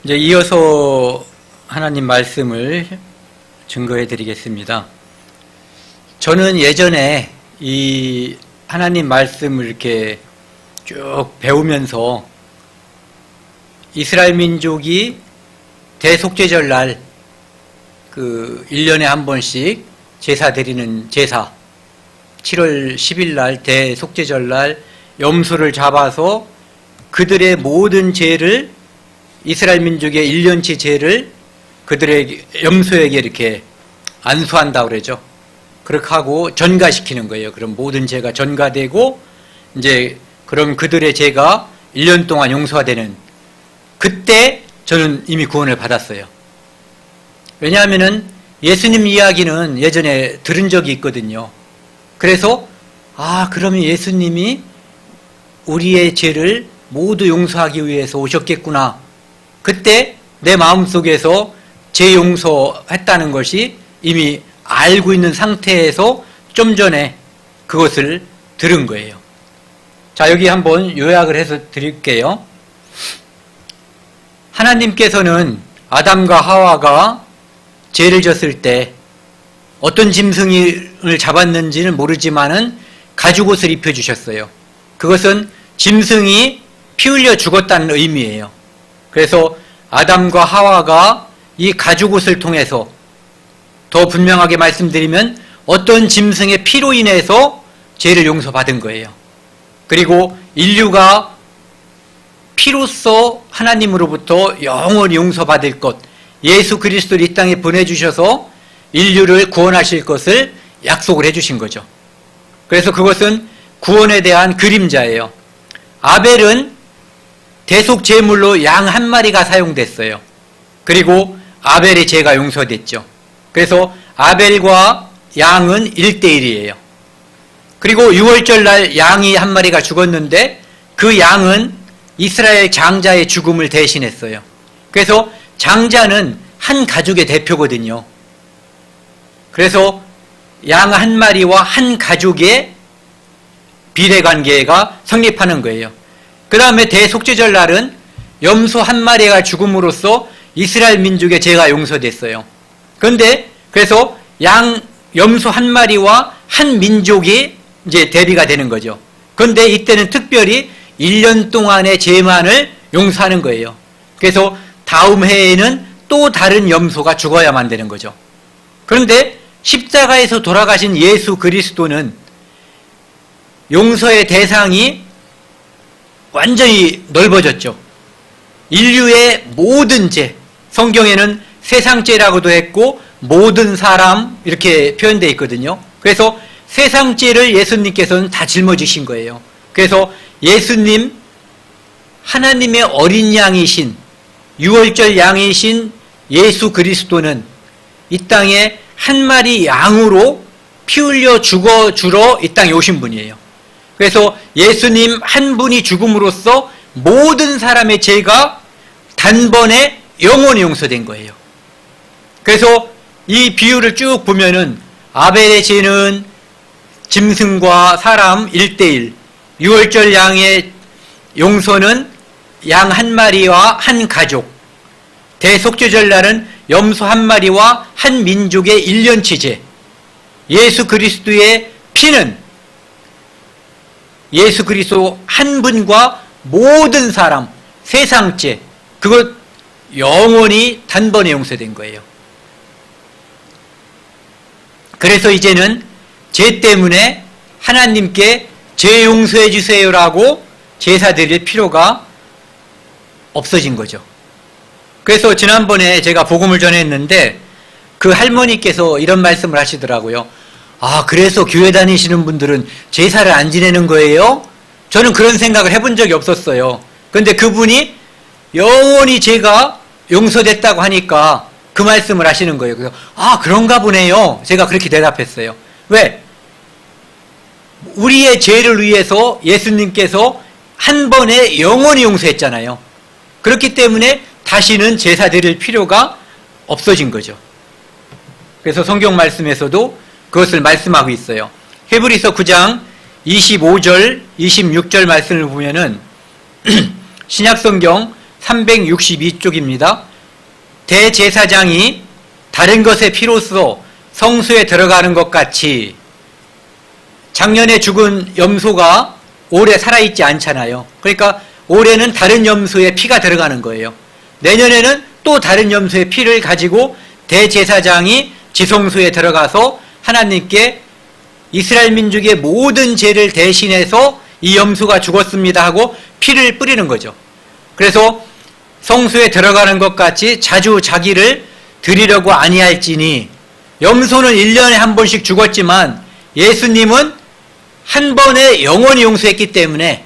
이제 이어서 하나님 말씀을 증거해 드리겠습니다. 저는 예전에 이 하나님 말씀을 이렇게 쭉 배우면서 이스라엘 민족이 대속죄절 날 1년에 한 번씩 제사 드리는 제사, 7월 10일 날 대속죄절 날 염소를 잡아서 그들의 모든 죄를, 이스라엘 민족의 1년치 죄를 그들의 염소에게 이렇게 안수한다고 그러죠. 그렇게 하고 전가시키는 거예요. 그럼 모든 죄가 전가되고 이제 그럼 그들의 죄가 1년 동안 용서가 되는, 그때 저는 이미 구원을 받았어요. 왜냐하면은 예수님 이야기는 예전에 들은 적이 있거든요. 그래서 그러면 예수님이 우리의 죄를 모두 용서하기 위해서 오셨겠구나. 그때 내 마음속에서 죄 용서했다는 것이 이미 알고 있는 상태에서 좀 전에 그것을 들은 거예요. 자, 여기 한번 요약을 해서 드릴게요. 하나님께서는 아담과 하와가 죄를 졌을 때 어떤 짐승을 잡았는지는 모르지만은 가죽옷을 입혀주셨어요. 그것은 짐승이 피 흘려 죽었다는 의미예요. 그래서 아담과 하와가 이 가죽옷을 통해서, 더 분명하게 말씀드리면 어떤 짐승의 피로 인해서 죄를 용서받은 거예요. 그리고 인류가 피로써 하나님으로부터 영원히 용서받을 것, 예수 그리스도를 이 땅에 보내주셔서 인류를 구원하실 것을 약속을 해주신 거죠. 그래서 그것은 구원에 대한 그림자예요. 아벨은 대속 제물로 양 한 마리가 사용됐어요. 그리고 아벨의 죄가 용서됐죠. 그래서 아벨과 양은 1대1이에요. 그리고 6월절 날 양이 한 마리가 죽었는데 그 양은 이스라엘 장자의 죽음을 대신했어요. 그래서 장자는 한 가족의 대표거든요. 그래서 양 한 마리와 한 가족의 비례관계가 성립하는 거예요. 그 다음에 대속죄절 날은 염소 한 마리가 죽음으로써 이스라엘 민족의 죄가 용서됐어요. 그런데 그래서 염소 한 마리와 한 민족이 이제 대비가 되는 거죠. 그런데 이때는 특별히 1년 동안의 죄만을 용서하는 거예요. 그래서 다음 해에는 또 다른 염소가 죽어야만 되는 거죠. 그런데 십자가에서 돌아가신 예수 그리스도는 용서의 대상이 완전히 넓어졌죠. 인류의 모든 죄, 성경에는 세상죄라고도 했고 모든 사람 이렇게 표현되어 있거든요. 그래서 세상죄를 예수님께서는 다 짊어지신 거예요. 그래서 예수님, 하나님의 어린 양이신, 6월절 양이신 예수 그리스도는 이 땅에 한 마리 양으로 피 흘려 죽어주러 이 땅에 오신 분이에요. 그래서 예수님 한 분이 죽음으로써 모든 사람의 죄가 단번에 영원히 용서된 거예요. 그래서 이 비유를 쭉 보면은 아벨의 죄는 짐승과 사람 1대1, 6월절 양의 용서는 양 한 마리와 한 가족, 대속죄절 날은 염소 한 마리와 한 민족의 1년치 죄, 예수 그리스도의 피는 예수 그리스도 한 분과 모든 사람, 세상죄, 그것 영원히 단번에 용서된 거예요. 그래서 이제는 죄 때문에 하나님께 죄 용서해 주세요라고 제사 드릴 필요가 없어진 거죠. 그래서 지난번에 제가 복음을 전했는데 그 할머니께서 이런 말씀을 하시더라고요. 그래서 교회 다니시는 분들은 제사를 안 지내는 거예요? 저는 그런 생각을 해본 적이 없었어요. 그런데 그분이 영원히 죄가 용서됐다고 하니까 그 말씀을 하시는 거예요. 그래서 그런가 보네요. 제가 그렇게 대답했어요. 왜? 우리의 죄를 위해서 예수님께서 한 번에 영원히 용서했잖아요. 그렇기 때문에 다시는 제사 드릴 필요가 없어진 거죠. 그래서 성경 말씀에서도 그것을 말씀하고 있어요. 히브리서 9장 25절, 26절 말씀을 보면은 신약성경 362쪽입니다. 대제사장이 다른 것의 피로써 성소에 들어가는 것 같이 작년에 죽은 염소가 올해 살아있지 않잖아요. 그러니까 올해는 다른 염소의 피가 들어가는 거예요. 내년에는 또 다른 염소의 피를 가지고 대제사장이 지성소에 들어가서 하나님께 이스라엘 민족의 모든 죄를 대신해서 이 염소가 죽었습니다 하고 피를 뿌리는 거죠. 그래서 성소에 들어가는 것 같이 자주 자기를 드리려고 아니할지니, 염소는 1년에 한 번씩 죽었지만 예수님은 한 번에 영원히 용서했기 때문에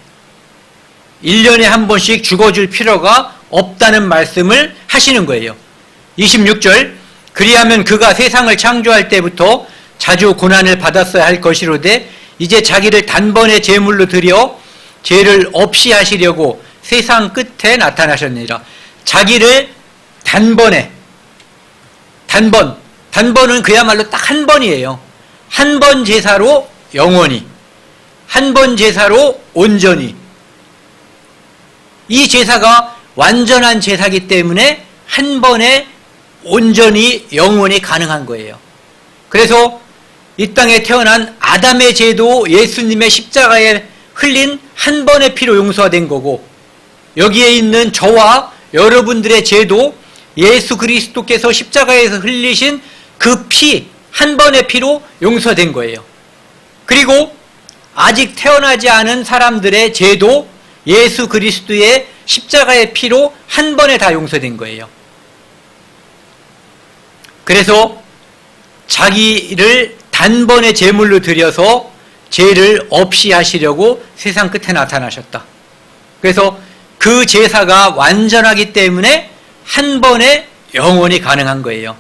1년에 한 번씩 죽어줄 필요가 없다는 말씀을 하시는 거예요. 26절, 그리하면 그가 세상을 창조할 때부터 자주 고난을 받았어야 할 것이로되 이제 자기를 단번에 제물로 드려 죄를 없이 하시려고 세상 끝에 나타나셨느니라. 자기를 단번은 그야말로 딱 한 번이에요. 한 번 제사로 영원히, 한 번 제사로 온전히. 이 제사가 완전한 제사이기 때문에 한 번에 온전히 영원히 가능한 거예요. 그래서 이 땅에 태어난 아담의 죄도 예수님의 십자가에 흘린 한 번의 피로 용서가 된 거고, 여기에 있는 저와 여러분들의 죄도 예수 그리스도께서 십자가에서 흘리신 그 피, 한 번의 피로 용서된 거예요. 그리고 아직 태어나지 않은 사람들의 죄도 예수 그리스도의 십자가의 피로 한 번에 다 용서된 거예요. 그래서 자기를 단번에 제물로 드려서 죄를 없이 하시려고 세상 끝에 나타나셨다. 그래서 그 제사가 완전하기 때문에 한 번에 영원히 가능한 거예요.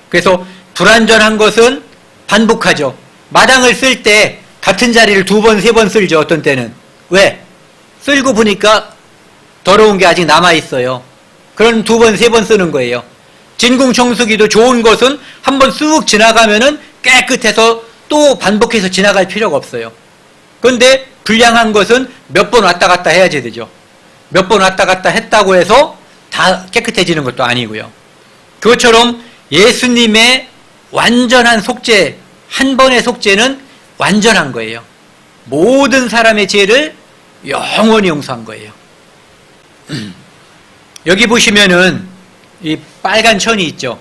그래서 불완전한 것은 반복하죠. 마당을 쓸 때 같은 자리를 2번, 3번 쓸죠. 어떤 때는. 왜? 쓸고 보니까 더러운 게 아직 남아있어요. 그런 2번, 3번 쓰는 거예요. 진공청소기도 좋은 것은 한번 쑥 지나가면은 깨끗해서 또 반복해서 지나갈 필요가 없어요. 그런데 불량한 것은 몇 번 왔다 갔다 해야지 되죠. 몇 번 왔다 갔다 했다고 해서 다 깨끗해지는 것도 아니고요. 그것처럼 예수님의 완전한 속죄, 한 번의 속죄는 완전한 거예요. 모든 사람의 죄를 영원히 용서한 거예요. 여기 보시면은 이 빨간 천이 있죠.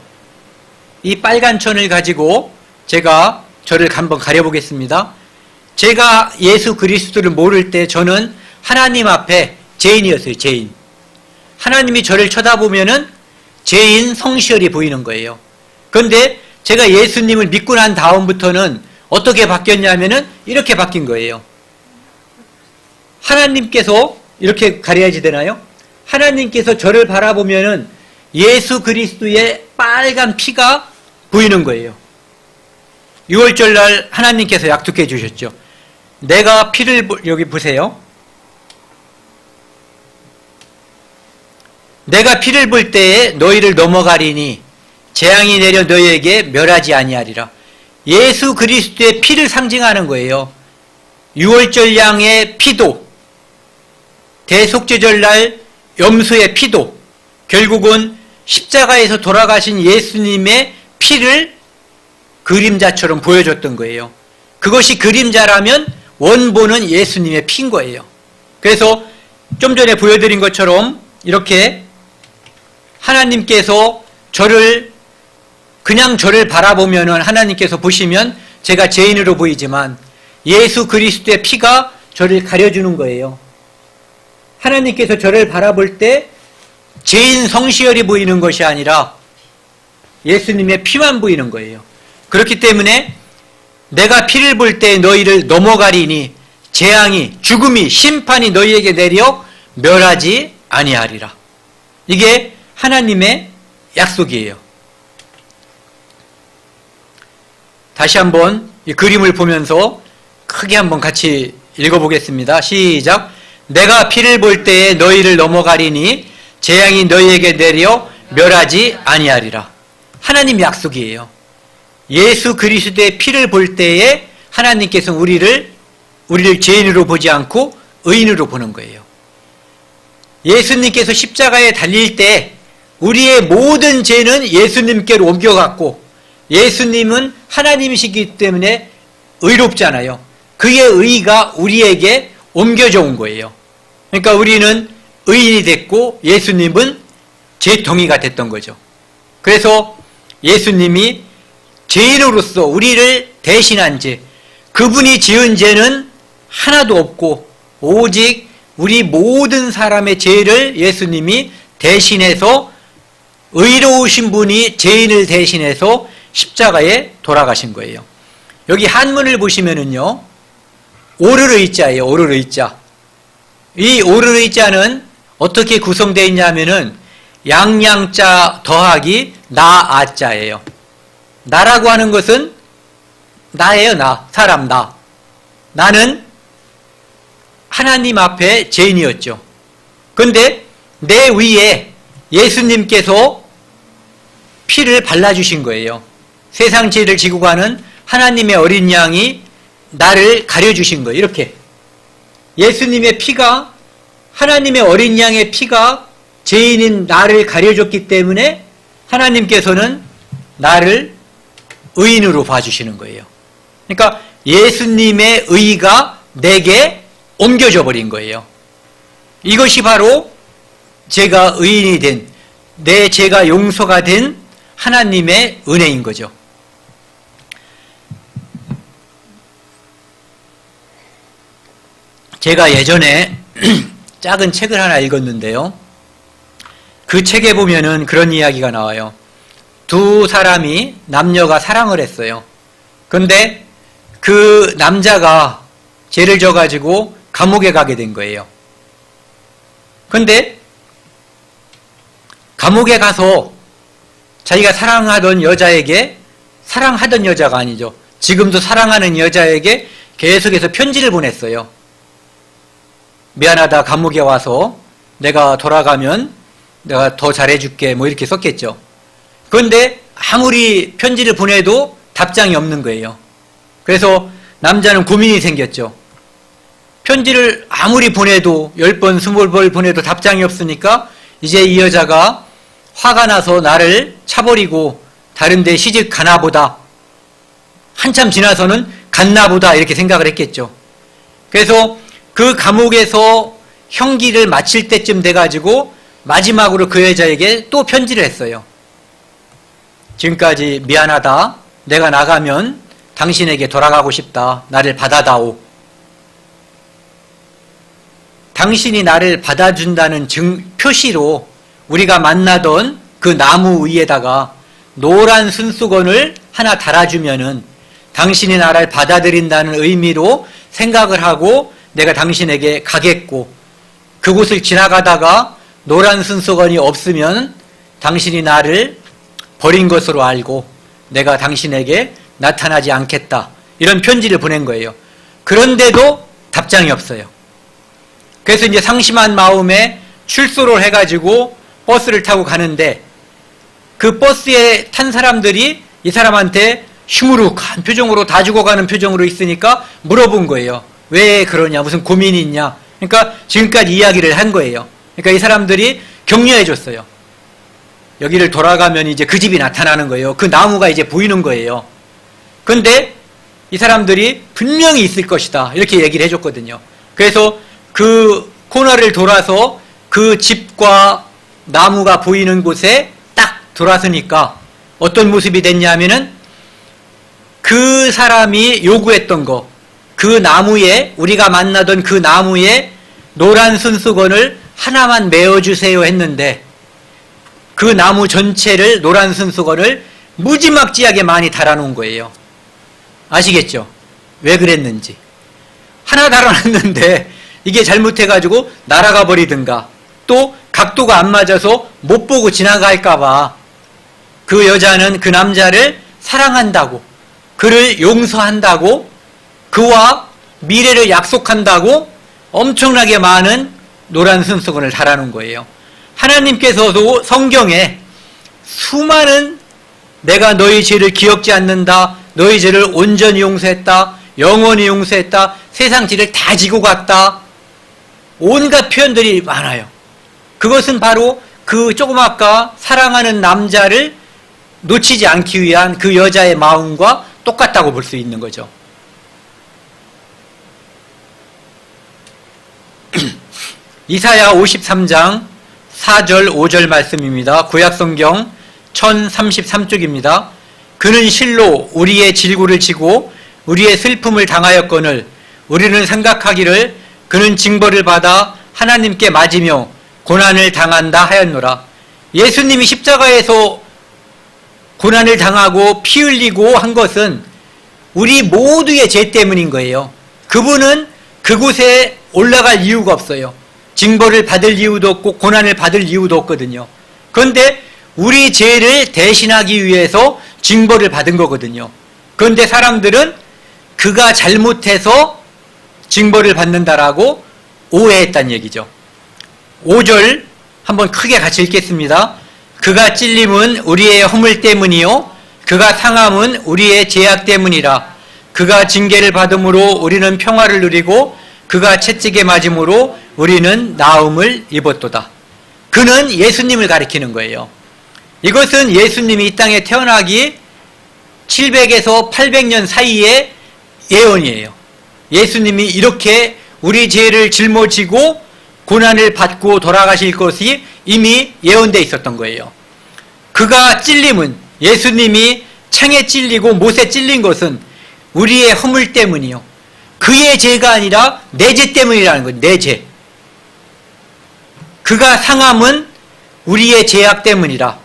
이 빨간 천을 가지고 제가 저를 한번 가려보겠습니다. 제가 예수 그리스도를 모를 때 저는 하나님 앞에 죄인이었어요. 죄인. 하나님이 저를 쳐다보면은 죄인 성시열이 보이는 거예요. 그런데 제가 예수님을 믿고 난 다음부터는 어떻게 바뀌었냐면은 이렇게 바뀐 거예요. 하나님께서 이렇게 가려야지 되나요? 하나님께서 저를 바라보면은 예수 그리스도의 빨간 피가 보이는 거예요. 6월절 날 하나님께서 약속해 주셨죠. 내가 피를, 여기 보세요. 내가 피를 볼 때에 너희를 넘어가리니 재앙이 내려 너희에게 멸하지 아니하리라. 예수 그리스도의 피를 상징하는 거예요. 6월절 양의 피도, 대속죄절 날 염소의 피도 결국은 십자가에서 돌아가신 예수님의 피를 그림자처럼 보여줬던 거예요. 그것이 그림자라면 원본은 예수님의 피인 거예요. 그래서 좀 전에 보여드린 것처럼 이렇게 하나님께서 그냥 저를 바라보면은 하나님께서 보시면 제가 죄인으로 보이지만 예수 그리스도의 피가 저를 가려주는 거예요. 하나님께서 저를 바라볼 때 죄인 성시열이 보이는 것이 아니라 예수님의 피만 보이는 거예요. 그렇기 때문에 내가 피를 볼 때 너희를 넘어가리니 재앙이, 죽음이, 심판이 너희에게 내려 멸하지 아니하리라. 이게 하나님의 약속이에요. 다시 한번 이 그림을 보면서 크게 한번 같이 읽어보겠습니다. 시작. 내가 피를 볼 때에 너희를 넘어가리니 재앙이 너희에게 내려 멸하지 아니하리라. 하나님 약속이에요. 예수 그리스도의 피를 볼 때에 하나님께서 우리를 죄인으로 보지 않고 의인으로 보는 거예요. 예수님께서 십자가에 달릴 때 우리의 모든 죄는 예수님께로 옮겨갔고 예수님은 하나님이시기 때문에 의롭잖아요. 그의 의가 우리에게 옮겨져 온 거예요. 그러니까 우리는 의인이 됐고 예수님은 죄덩이가 됐던 거죠. 그래서 예수님이 죄인으로서 우리를 대신한 죄, 그분이 지은 죄는 하나도 없고 오직 우리 모든 사람의 죄를 예수님이 대신해서 의로우신 분이 죄인을 대신해서 십자가에 돌아가신 거예요. 여기 한문을 보시면은요, 오르르이자예요. 오르르이자. 이 오르르이자는 어떻게 구성되어 있냐면은 양양자 더하기 나아자예요. 나라고 하는 것은 나예요. 나. 사람 나. 나는 하나님 앞에 죄인이었죠. 그런데 내 위에 예수님께서 피를 발라주신 거예요. 세상 죄를 지고 가는 하나님의 어린 양이 나를 가려주신 거예요. 이렇게. 예수님의 피가, 하나님의 어린 양의 피가 죄인인 나를 가려줬기 때문에 하나님께서는 나를 의인으로 봐주시는 거예요. 그러니까 예수님의 의가 내게 옮겨져 버린 거예요. 이것이 바로 제가 의인이 된, 내 죄가 용서가 된 하나님의 은혜인 거죠. 제가 예전에 작은 책을 하나 읽었는데요. 그 책에 보면은 그런 이야기가 나와요. 두 사람이, 남녀가 사랑을 했어요. 그런데 그 남자가 죄를 져가지고 감옥에 가게 된 거예요. 그런데 감옥에 가서 자기가 사랑하던 여자에게, 사랑하던 여자가 아니죠. 지금도 사랑하는 여자에게 계속해서 편지를 보냈어요. 미안하다, 감옥에 와서 내가 돌아가면 내가 더 잘해줄게, 뭐 이렇게 썼겠죠. 그런데 아무리 편지를 보내도 답장이 없는 거예요. 그래서 남자는 고민이 생겼죠. 편지를 아무리 보내도 10번, 20번 보내도 답장이 없으니까 이제 이 여자가 화가 나서 나를 차버리고 다른 데 시집 가나 보다, 한참 지나서는 갔나 보다 이렇게 생각을 했겠죠. 그래서 그 감옥에서 형기를 마칠 때쯤 돼가지고 마지막으로 그 여자에게 또 편지를 했어요. 지금까지 미안하다. 내가 나가면 당신에게 돌아가고 싶다. 나를 받아다오. 당신이 나를 받아준다는 표시로 우리가 만나던 그 나무 위에다가 노란 순수건을 하나 달아주면은 당신이 나를 받아들인다는 의미로 생각을 하고 내가 당신에게 가겠고, 그곳을 지나가다가 노란 순수건이 없으면 당신이 나를 버린 것으로 알고 내가 당신에게 나타나지 않겠다. 이런 편지를 보낸 거예요. 그런데도 답장이 없어요. 그래서 이제 상심한 마음에 출소를 해가지고 버스를 타고 가는데 그 버스에 탄 사람들이 이 사람한테 휘무룩한 표정으로, 다 죽어가는 표정으로 있으니까 물어본 거예요. 왜 그러냐, 무슨 고민이 있냐. 그러니까 지금까지 이야기를 한 거예요. 그러니까 이 사람들이 격려해 줬어요. 여기를 돌아가면 이제 그 집이 나타나는 거예요. 그 나무가 이제 보이는 거예요. 그런데 이 사람들이 분명히 있을 것이다, 이렇게 얘기를 해줬거든요. 그래서 그 코너를 돌아서 그 집과 나무가 보이는 곳에 딱 돌아서니까 어떤 모습이 됐냐면은 그 사람이 요구했던 거, 그 나무에, 우리가 만나던 그 나무에 노란 순수건을 하나만 메어주세요 했는데 그 나무 전체를, 노란 순수건을 무지막지하게 많이 달아놓은 거예요. 아시겠죠? 왜 그랬는지. 하나 달아놨는데 이게 잘못해가지고 날아가 버리든가, 또 각도가 안 맞아서 못 보고 지나갈까봐 그 여자는 그 남자를 사랑한다고, 그를 용서한다고, 그와 미래를 약속한다고 엄청나게 많은 노란 순수건을 달아놓은 거예요. 하나님께서도 성경에 수많은 내가 너희 죄를 기억지 않는다, 너희 죄를 온전히 용서했다, 영원히 용서했다, 세상 죄를 다 지고 갔다, 온갖 표현들이 많아요. 그것은 바로 그 조금 아까 사랑하는 남자를 놓치지 않기 위한 그 여자의 마음과 똑같다고 볼 수 있는 거죠. 이사야 53장 4절 5절 말씀입니다. 구약성경 1033쪽입니다. 그는 실로 우리의 질구를 지고 우리의 슬픔을 당하였거늘 우리는 생각하기를 그는 징벌을 받아 하나님께 맞으며 고난을 당한다 하였노라. 예수님이 십자가에서 고난을 당하고 피 흘리고 한 것은 우리 모두의 죄 때문인 거예요. 그분은 그곳에 올라갈 이유가 없어요. 징벌을 받을 이유도 없고 고난을 받을 이유도 없거든요. 그런데 우리 죄를 대신하기 위해서 징벌을 받은 거거든요. 그런데 사람들은 그가 잘못해서 징벌을 받는다라고 오해했다는 얘기죠. 5절 한번 크게 같이 읽겠습니다. 그가 찔림은 우리의 허물 때문이요 그가 상함은 우리의 죄악 때문이라. 그가 징계를 받음으로 우리는 평화를 누리고 그가 채찍에 맞음으로 우리는 나음을 입었도다. 그는 예수님을 가리키는 거예요. 이것은 예수님이 이 땅에 태어나기 700에서 800년 사이의 예언이에요. 예수님이 이렇게 우리 죄를 짊어지고 고난을 받고 돌아가실 것이 이미 예언되어 있었던 거예요. 그가 찔림은 예수님이 창에 찔리고 못에 찔린 것은 우리의 허물 때문이요. 그의 죄가 아니라 내 죄 때문이라는 거예요. 내 죄. 그가 상함은 우리의 죄악 때문이라.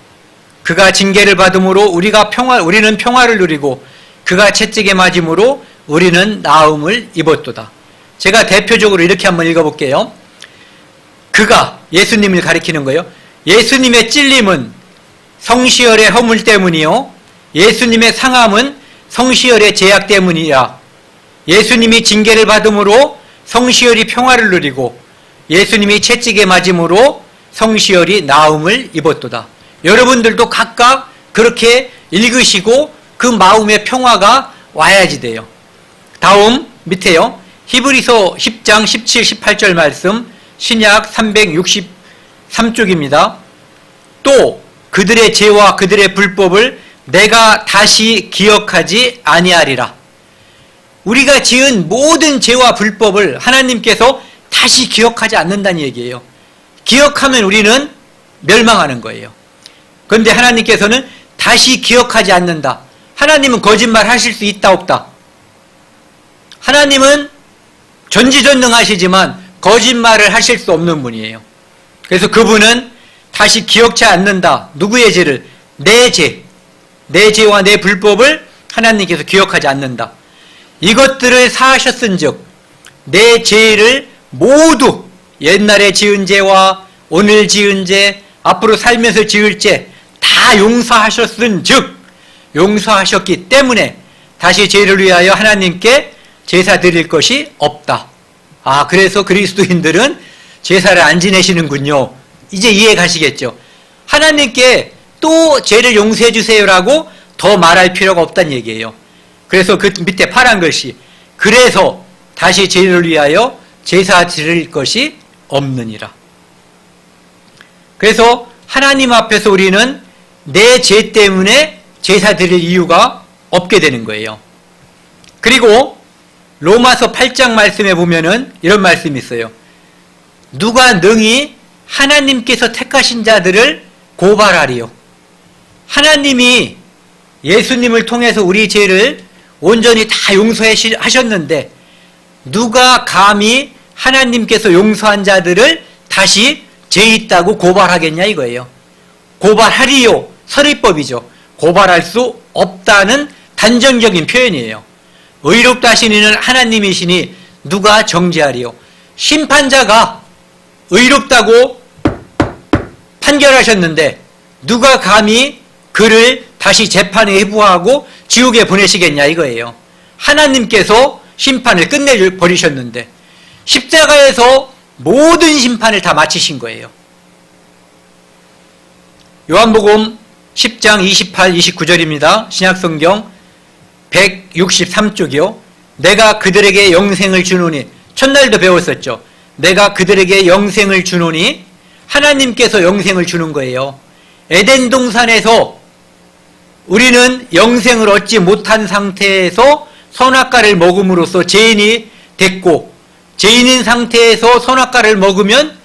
그가 징계를 받음으로 우리는 평화를 누리고 그가 채찍에 맞음으로 우리는 나음을 입었도다. 제가 대표적으로 이렇게 한번 읽어볼게요. 그가 예수님을 가리키는 거예요. 예수님의 찔림은 성시열의 허물 때문이요 예수님의 상함은 성시열의 죄악 때문이라. 예수님이 징계를 받음으로 성시열이 평화를 누리고 예수님이 채찍에 맞음으로 성시열이 나음을 입었도다. 여러분들도 각각 그렇게 읽으시고 그 마음의 평화가 와야지 돼요. 다음 밑에요. 히브리서 10장 17, 18절 말씀 신약 363쪽입니다. 또 그들의 죄와 그들의 불법을 내가 다시 기억하지 아니하리라. 우리가 지은 모든 죄와 불법을 하나님께서 다시 기억하지 않는다는 얘기예요. 기억하면 우리는 멸망하는 거예요. 그런데 하나님께서는 다시 기억하지 않는다. 하나님은 거짓말 하실 수 있다 없다? 하나님은 전지전능하시지만 거짓말을 하실 수 없는 분이에요. 그래서 그분은 다시 기억치 않는다. 누구의 죄를? 내 죄. 내 죄와 내 불법을 하나님께서 기억하지 않는다. 이것들을 사하셨은즉 내 죄를 모두 옛날에 지은 죄와 오늘 지은 죄, 앞으로 살면서 지을 죄 다 용서하셨은즉 용서하셨기 때문에 다시 죄를 위하여 하나님께 제사 드릴 것이 없다. 아, 그래서 그리스도인들은 제사를 안 지내시는군요. 이제 이해 가시겠죠? 하나님께 또 죄를 용서해 주세요라고 더 말할 필요가 없다는 얘기예요. 그래서 그 밑에 파란 글씨 그래서 다시 죄를 위하여 제사 드릴 것이 없느니라. 그래서 하나님 앞에서 우리는 내 죄 때문에 제사 드릴 이유가 없게 되는 거예요. 그리고 로마서 8장 말씀에 보면은 이런 말씀이 있어요. 누가 능히 하나님께서 택하신 자들을 고발하리요. 하나님이 예수님을 통해서 우리 죄를 온전히 다 용서하셨는데 누가 감히 하나님께서 용서한 자들을 다시 죄 있다고 고발하겠냐 이거예요. 고발하리요. 서리법이죠. 고발할 수 없다는 단정적인 표현이에요. 의롭다 하신 이는 하나님이시니 누가 정죄하리요. 심판자가 의롭다고 판결하셨는데 누가 감히 그를 다시 재판에 회부하고 지옥에 보내시겠냐 이거예요. 하나님께서 심판을 끝내버리셨는데 십자가에서 모든 심판을 다 마치신 거예요. 요한복음 10장 28, 29절입니다. 신약성경 163쪽이요. 내가 그들에게 영생을 주노니 첫날도 배웠었죠. 내가 그들에게 영생을 주노니 하나님께서 영생을 주는 거예요. 에덴 동산에서 우리는 영생을 얻지 못한 상태에서 선악과를 먹음으로써 죄인이 됐고, 죄인인 상태에서 선악과를 먹으면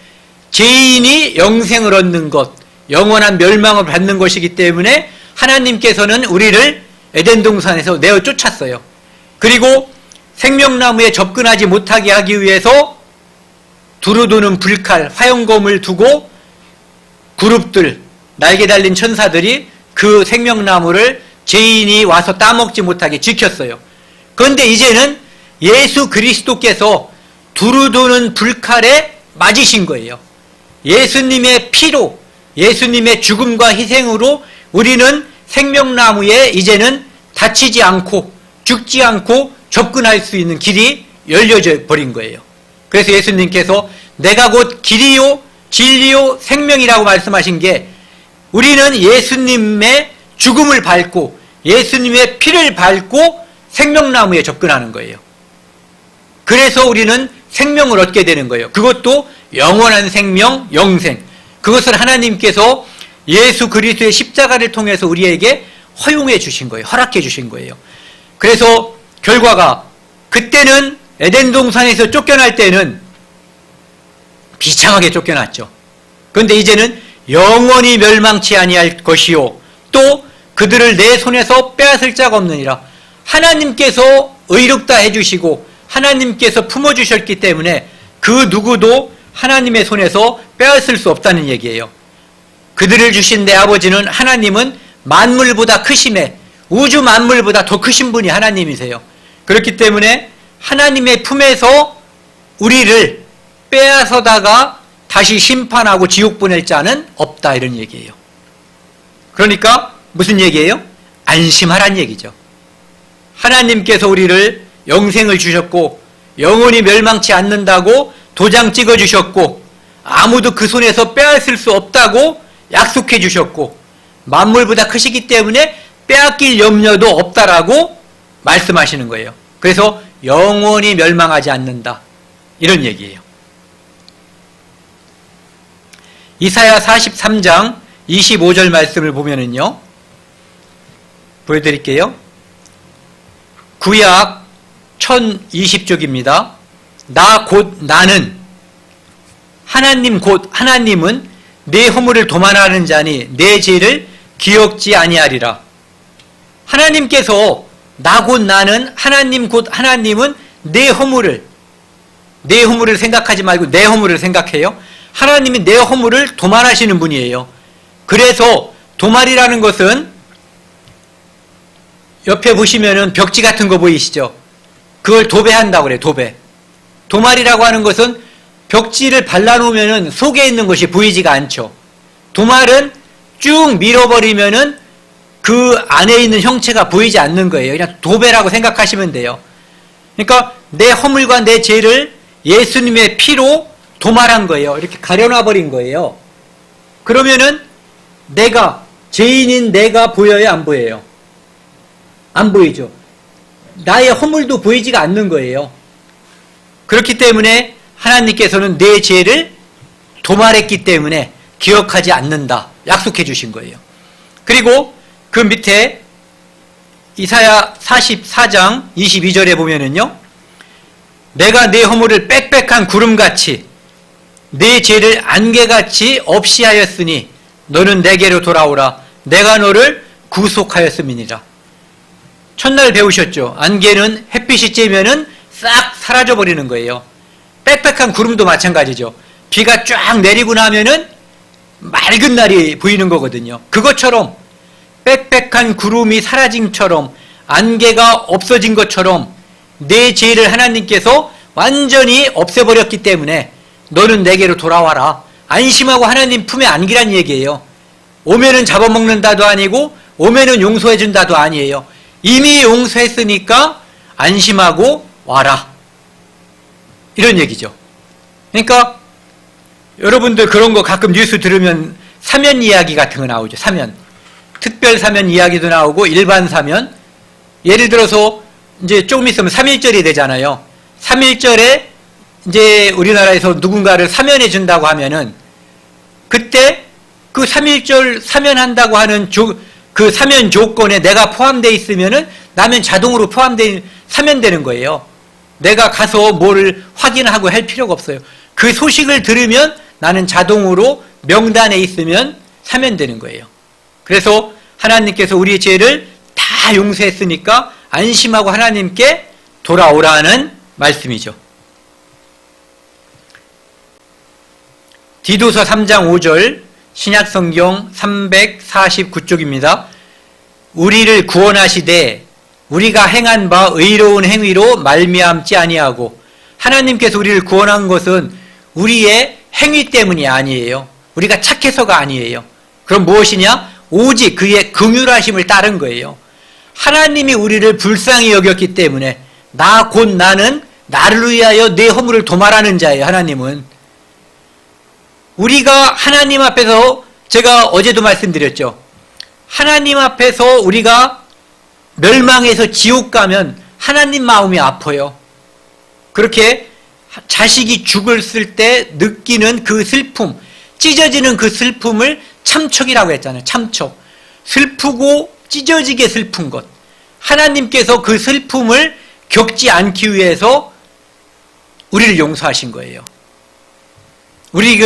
죄인이 영생을 얻는 것, 영원한 멸망을 받는 것이기 때문에 하나님께서는 우리를 에덴 동산에서 내어 쫓았어요. 그리고 생명나무에 접근하지 못하게 하기 위해서 두루도는 불칼, 화염검을 두고 그룹들, 날개 달린 천사들이 그 생명나무를 죄인이 와서 따먹지 못하게 지켰어요. 그런데 이제는 예수 그리스도께서 두루도는 불칼에 맞으신 거예요. 예수님의 피로, 예수님의 죽음과 희생으로 우리는 생명나무에 이제는 다치지 않고 죽지 않고 접근할 수 있는 길이 열려져 버린 거예요. 그래서 예수님께서 내가 곧 길이요 진리요 생명이라고 말씀하신 게, 우리는 예수님의 죽음을 밟고 예수님의 피를 밟고 생명나무에 접근하는 거예요. 그래서 우리는 생명을 얻게 되는 거예요. 그것도 영원한 생명, 영생. 그것을 하나님께서 예수 그리스도의 십자가를 통해서 우리에게 허용해 주신 거예요. 허락해 주신 거예요. 그래서 결과가, 그때는 에덴 동산에서 쫓겨날 때는 비참하게 쫓겨났죠. 그런데 이제는 영원히 멸망치 아니할 것이요 또 그들을 내 손에서 빼앗을 자가 없느니라. 하나님께서 의롭다 해주시고 하나님께서 품어주셨기 때문에 그 누구도 하나님의 손에서 빼앗을 수 없다는 얘기예요. 그들을 주신 내 아버지는, 하나님은 만물보다 크심에, 우주 만물보다 더 크신 분이 하나님이세요. 그렇기 때문에 하나님의 품에서 우리를 빼앗아다가 다시 심판하고 지옥 보낼 자는 없다, 이런 얘기예요. 그러니까 무슨 얘기예요? 안심하란 얘기죠. 하나님께서 우리를 영생을 주셨고 영원히 멸망치 않는다고 도장 찍어주셨고 아무도 그 손에서 빼앗을 수 없다고 약속해 주셨고 만물보다 크시기 때문에 빼앗길 염려도 없다라고 말씀하시는 거예요. 그래서 영원히 멸망하지 않는다, 이런 얘기예요. 이사야 43장 25절 말씀을 보면은요, 보여드릴게요. 구약 1020쪽입니다. 나 곧 나는, 하나님 곧 하나님은 내 허물을 도만하는 자니 내 죄를 기억지 아니하리라. 하나님께서 나 곧 나는, 하나님 곧 하나님은 내 허물을 생각하지 말고 내 허물을 생각해요. 하나님이 내 허물을 도말하시는 분이에요. 그래서 도말이라는 것은 옆에 보시면은 벽지 같은 거 보이시죠? 그걸 도배한다고 그래요. 도배. 도말이라고 하는 것은 벽지를 발라놓으면은 속에 있는 것이 보이지가 않죠. 도말은 쭉 밀어버리면은 그 안에 있는 형체가 보이지 않는 거예요. 그냥 도배라고 생각하시면 돼요. 그러니까 내 허물과 내 죄를 예수님의 피로 도말한 거예요. 이렇게 가려놔버린 거예요. 그러면은 내가, 죄인인 내가 보여요, 안 보여요? 안 보이죠. 나의 허물도 보이지가 않는 거예요. 그렇기 때문에 하나님께서는 내 죄를 도말했기 때문에 기억하지 않는다, 약속해 주신 거예요. 그리고 그 밑에 이사야 44장 22절에 보면은요, 내가 내 허물을 빽빽한 구름같이 내 죄를 안개같이 없이 하였으니 너는 내게로 돌아오라. 내가 너를 구속하였음이니라. 첫날 배우셨죠? 안개는 햇빛이 쬐면은 싹 사라져 버리는 거예요. 빽빽한 구름도 마찬가지죠. 비가 쫙 내리고 나면은 맑은 날이 보이는 거거든요. 그것처럼 빽빽한 구름이 사라짐처럼, 안개가 없어진 것처럼 내 죄를 하나님께서 완전히 없애버렸기 때문에 너는 내게로 돌아와라. 안심하고 하나님 품에 안기란 얘기예요. 오면은 잡아먹는다도 아니고 오면은 용서해준다도 아니에요. 이미 용서했으니까 안심하고 와라, 이런 얘기죠. 그러니까 여러분들 그런 거 가끔 뉴스 들으면 사면 이야기 같은 거 나오죠. 사면, 특별 사면 이야기도 나오고 일반 사면. 예를 들어서 이제 조금 있으면 3.1절이 되잖아요. 3.1절에 이제 우리나라에서 누군가를 사면해 준다고 하면은 그때 그 3.1절 사면한다고 하는 그 사면 조건에 내가 포함되어 있으면은 나면 자동으로 사면되는 거예요. 내가 가서 뭐를 확인하고 할 필요가 없어요. 그 소식을 들으면 나는 자동으로 명단에 있으면 사면되는 거예요. 그래서 하나님께서 우리의 죄를 다 용서했으니까 안심하고 하나님께 돌아오라는 말씀이죠. 디도서 3장 5절 신약성경 349쪽입니다. 우리를 구원하시되 우리가 행한 바 의로운 행위로 말미암지 아니하고, 하나님께서 우리를 구원한 것은 우리의 행위 때문이 아니에요. 우리가 착해서가 아니에요. 그럼 무엇이냐? 오직 그의 긍휼하심을 따른 거예요. 하나님이 우리를 불쌍히 여겼기 때문에 나 곧 나는 나를 위하여 내 허물을 도말하는 자예요. 하나님은. 우리가 하나님 앞에서, 제가 어제도 말씀드렸죠. 하나님 앞에서 우리가 멸망해서 지옥 가면 하나님 마음이 아파요. 그렇게 자식이 죽었을 때 느끼는 그 슬픔, 찢어지는 그 슬픔을 참척이라고 했잖아요. 참척. 슬프고 찢어지게 슬픈 것. 하나님께서 그 슬픔을 겪지 않기 위해서 우리를 용서하신 거예요. 우리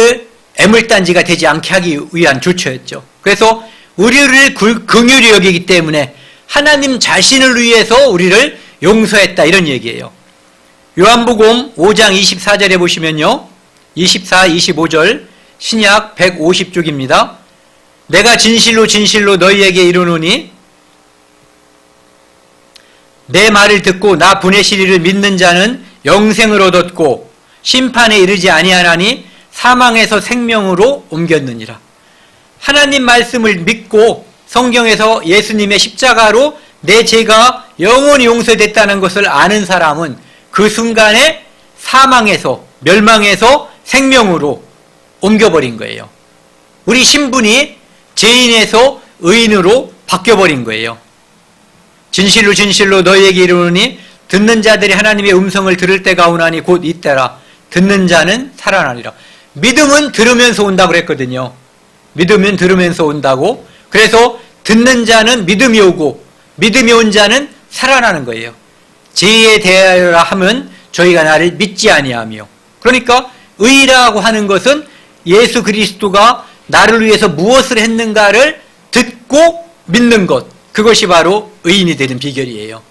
애물단지가 되지 않게 하기 위한 조처였죠. 그래서 우리를 긍휼히 여기기 때문에 하나님 자신을 위해서 우리를 용서했다, 이런 얘기예요. 요한복음 5장 24절에 보시면요, 24, 25절 신약 150쪽입니다. 내가 진실로 진실로 너희에게 이르노니 내 말을 듣고 나 보내시리를 믿는 자는 영생을 얻었고 심판에 이르지 아니하나니 사망에서 생명으로 옮겼느니라. 하나님 말씀을 믿고 성경에서 예수님의 십자가로 내 죄가 영원히 용서됐다는 것을 아는 사람은 그 순간에 사망에서, 멸망에서 생명으로 옮겨버린 거예요. 우리 신분이 죄인에서 의인으로 바뀌어버린 거예요. 진실로 진실로 너희에게 이르노니 듣는 자들이 하나님의 음성을 들을 때가 오나니 곧 이때라. 듣는 자는 살아나리라. 믿음은 들으면서 온다고 그랬거든요. 믿으면 들으면서 온다고. 그래서 듣는 자는 믿음이 오고 믿음이 온 자는 살아나는 거예요. 죄에 대하여라 하면 저희가 나를 믿지 아니하며. 그러니까 의라고 하는 것은 예수 그리스도가 나를 위해서 무엇을 했는가를 듣고 믿는 것, 그것이 바로 의인이 되는 비결이에요.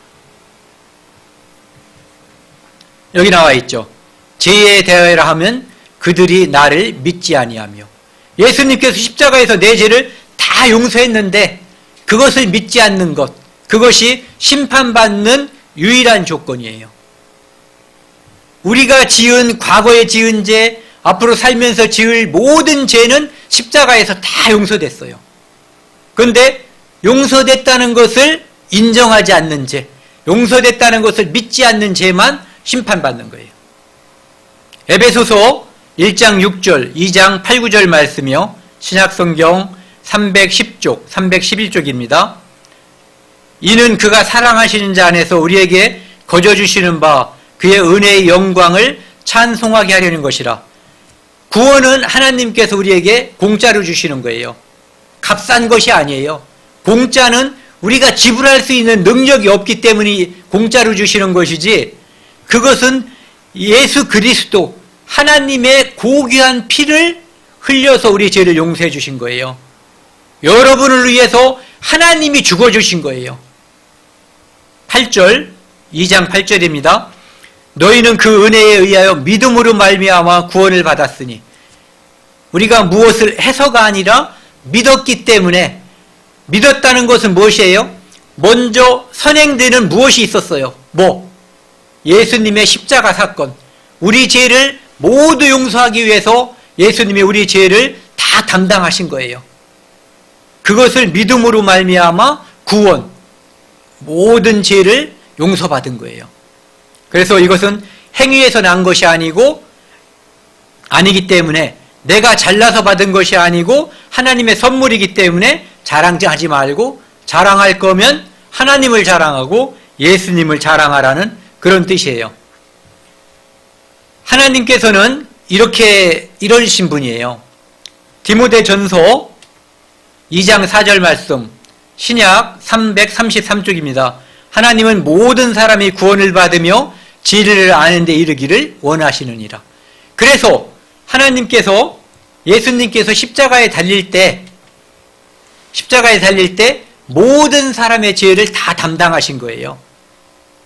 여기 나와 있죠. 죄에 대하여라 하면 그들이 나를 믿지 아니하며. 예수님께서 십자가에서 내 죄를 다 용서했는데 그것을 믿지 않는 것, 그것이 심판받는 유일한 조건이에요. 우리가 지은, 과거에 지은 죄, 앞으로 살면서 지을 모든 죄는 십자가에서 다 용서됐어요. 그런데 용서됐다는 것을 인정하지 않는 죄, 용서됐다는 것을 믿지 않는 죄만 심판받는 거예요. 에베소서 1장 6절, 2장 8, 9절 말씀이요. 신약성경 310쪽, 311쪽입니다. 이는 그가 사랑하시는 자 안에서 우리에게 거저주시는 바 그의 은혜의 영광을 찬송하게 하려는 것이라. 구원은 하나님께서 우리에게 공짜로 주시는 거예요. 값싼 것이 아니에요. 공짜는 우리가 지불할 수 있는 능력이 없기 때문에 공짜로 주시는 것이지, 그것은 예수 그리스도 하나님의 고귀한 피를 흘려서 우리 죄를 용서해 주신 거예요. 여러분을 위해서 하나님이 죽어주신 거예요. 8절, 2장 8절입니다. 너희는 그 은혜에 의하여 믿음으로 말미암아 구원을 받았으니. 우리가 무엇을 해서가 아니라 믿었기 때문에. 믿었다는 것은 무엇이에요? 먼저 선행되는 무엇이 있었어요? 예수님의 십자가 사건. 우리 죄를 모두 용서하기 위해서 예수님이 우리 죄를 다 담당하신 거예요. 그것을 믿음으로 말미암아 구원, 모든 죄를 용서받은 거예요. 그래서 이것은 행위에서 난 것이 아니기 때문에, 내가 잘나서 받은 것이 아니고 하나님의 선물이기 때문에 자랑하지 말고, 자랑할 거면 하나님을 자랑하고 예수님을 자랑하라는 그런 뜻이에요. 하나님께서는 이런 신분이에요. 디모데전서 2장 4절 말씀, 신약 333쪽입니다. 하나님은 모든 사람이 구원을 받으며 진리를 아는 데 이르기를 원하시느니라. 그래서 하나님께서, 예수님께서 십자가에 달릴 때 모든 사람의 죄를 다 담당하신 거예요.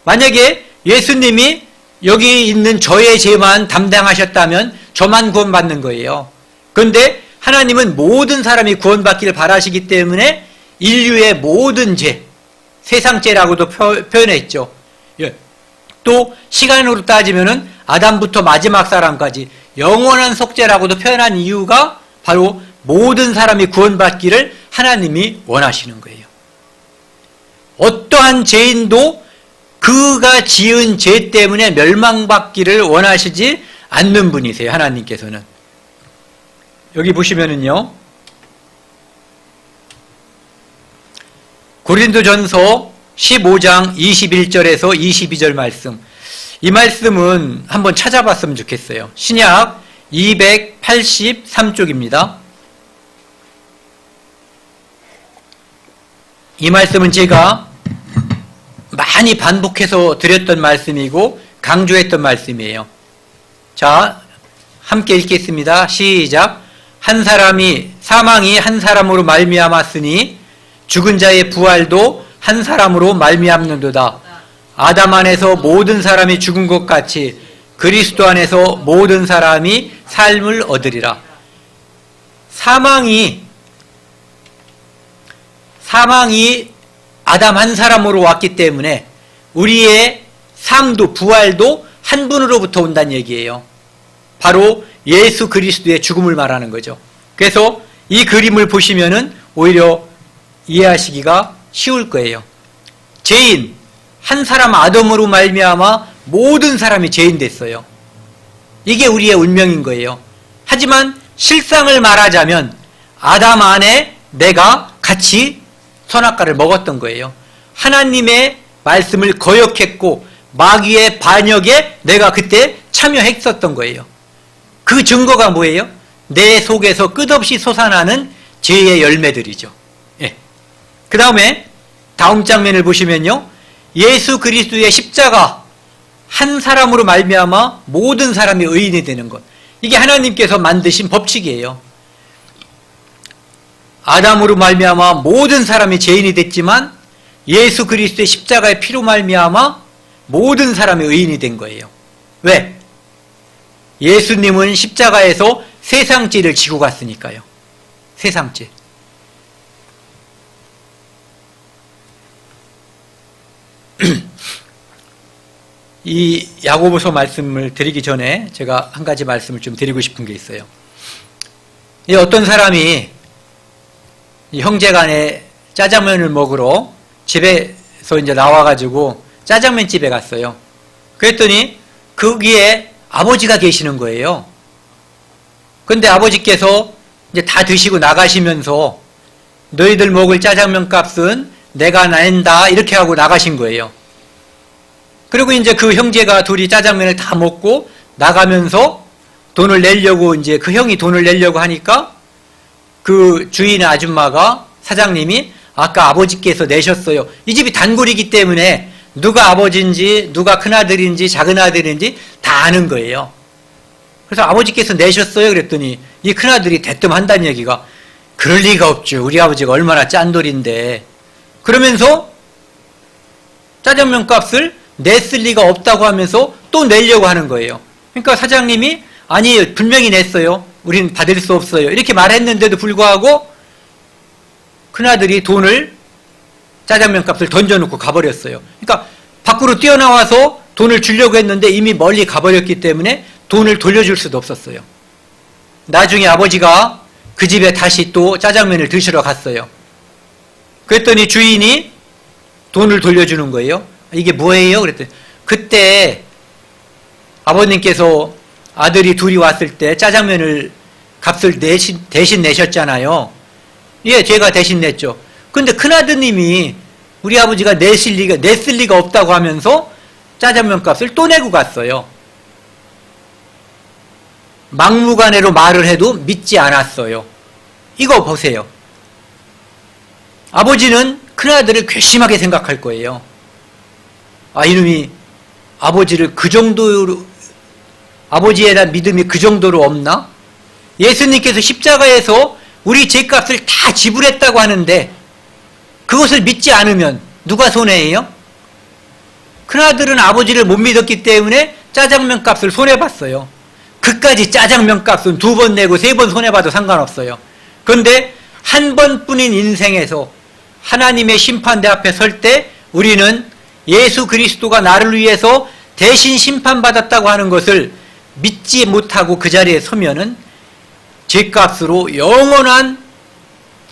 만약에 예수님이 여기 있는 저의 죄만 담당하셨다면 저만 구원받는 거예요. 그런데 하나님은 모든 사람이 구원받기를 바라시기 때문에 인류의 모든 죄, 세상죄라고도 표현했죠. 또 시간으로 따지면은 아담부터 마지막 사람까지 영원한 속죄라고도 표현한 이유가 바로 모든 사람이 구원받기를 하나님이 원하시는 거예요. 어떠한 죄인도 그가 지은 죄 때문에 멸망받기를 원하시지 않는 분이세요. 하나님께서는. 여기 보시면은요, 고린도전서 15장 21절에서 22절 말씀, 이 말씀은 한번 찾아봤으면 좋겠어요. 신약 283쪽입니다. 이 말씀은 제가 많이 반복해서 드렸던 말씀이고 강조했던 말씀이에요. 자, 함께 읽겠습니다. 시작. 사망이 한 사람으로 말미암았으니 죽은 자의 부활도 한 사람으로 말미암는도다. 아담 안에서 모든 사람이 죽은 것 같이 그리스도 안에서 모든 사람이 삶을 얻으리라. 사망이 아담 한 사람으로 왔기 때문에 우리의 삶도 부활도 한 분으로부터 온다는 얘기예요. 바로 예수 그리스도의 죽음을 말하는 거죠. 그래서 이 그림을 보시면은 오히려 이해하시기가 쉬울 거예요. 죄인 한 사람 아담으로 말미암아 모든 사람이 죄인 됐어요. 이게 우리의 운명인 거예요. 하지만 실상을 말하자면 아담 안에 내가 같이 선악과를 먹었던 거예요. 하나님의 말씀을 거역했고 마귀의 반역에 내가 그때 참여했었던 거예요. 그 증거가 뭐예요? 내 속에서 끝없이 솟아나는 죄의 열매들이죠. 예. 그 다음에 다음 장면을 보시면요, 예수 그리스도의 십자가 한 사람으로 말미암아 모든 사람이 의인이 되는 것, 이게 하나님께서 만드신 법칙이에요. 아담으로 말미암아 모든 사람이 죄인이 됐지만 예수 그리스도의 십자가의 피로 말미암아 모든 사람이 의인이 된 거예요. 왜? 예수님은 십자가에서 세상죄를 지고 갔으니까요. 세상죄. 이 야고보서 말씀을 드리기 전에 제가 한 가지 말씀을 좀 드리고 싶은 게 있어요. 어떤 사람이 형제간에 짜장면을 먹으러 집에서 이제 나와가지고 짜장면 집에 갔어요. 그랬더니 거기에 아버지가 계시는 거예요. 근데 아버지께서 이제 다 드시고 나가시면서 너희들 먹을 짜장면 값은 내가 낸다 이렇게 하고 나가신 거예요. 그리고 이제 그 형제가 둘이 짜장면을 다 먹고 나가면서 돈을 내려고, 이제 그 형이 돈을 내려고 하니까 그 주인의 아줌마가, 사장님이 아까 아버지께서 내셨어요. 이 집이 단골이기 때문에 누가 아버지인지 누가 큰아들인지 작은아들인지 다 아는 거예요. 그래서 아버지께서 내셨어요 그랬더니 이 큰아들이 대뜸한다는 얘기가, 그럴 리가 없죠. 우리 아버지가 얼마나 짠돌인데. 그러면서 짜장면 값을 냈을 리가 없다고 하면서 또 내려고 하는 거예요. 그러니까 사장님이 아니 분명히 냈어요. 우린 받을 수 없어요. 이렇게 말했는데도 불구하고 큰아들이 짜장면 값을 던져놓고 가버렸어요. 그러니까 밖으로 뛰어나와서 돈을 주려고 했는데 이미 멀리 가버렸기 때문에 돈을 돌려줄 수도 없었어요. 나중에 아버지가 그 집에 다시 또 짜장면을 드시러 갔어요. 그랬더니 주인이 돈을 돌려주는 거예요. 이게 뭐예요? 그랬더니 그때 아버님께서 아들이 둘이 왔을 때 짜장면을 값을 대신 내셨잖아요. 예, 제가 대신 냈죠. 근데 큰아드님이 우리 아버지가 냈을 리가 없다고 하면서 짜장면 값을 또 내고 갔어요. 막무가내로 말을 해도 믿지 않았어요. 이거 보세요. 아버지는 큰아들을 괘씸하게 생각할 거예요. 아, 이놈이 아버지를 그 정도로, 아버지에 대한 믿음이 그 정도로 없나? 예수님께서 십자가에서 우리 죄값을 다 지불했다고 하는데 그것을 믿지 않으면 누가 손해예요? 큰아들은 아버지를 못 믿었기 때문에 짜장면 값을 손해봤어요. 그까지 짜장면 값은 2번 내고 3번 손해봐도 상관없어요. 그런데 한 번뿐인 인생에서 하나님의 심판대 앞에 설 때 우리는 예수 그리스도가 나를 위해서 대신 심판받았다고 하는 것을 믿지 못하고 그 자리에 서면은 죄값으로 영원한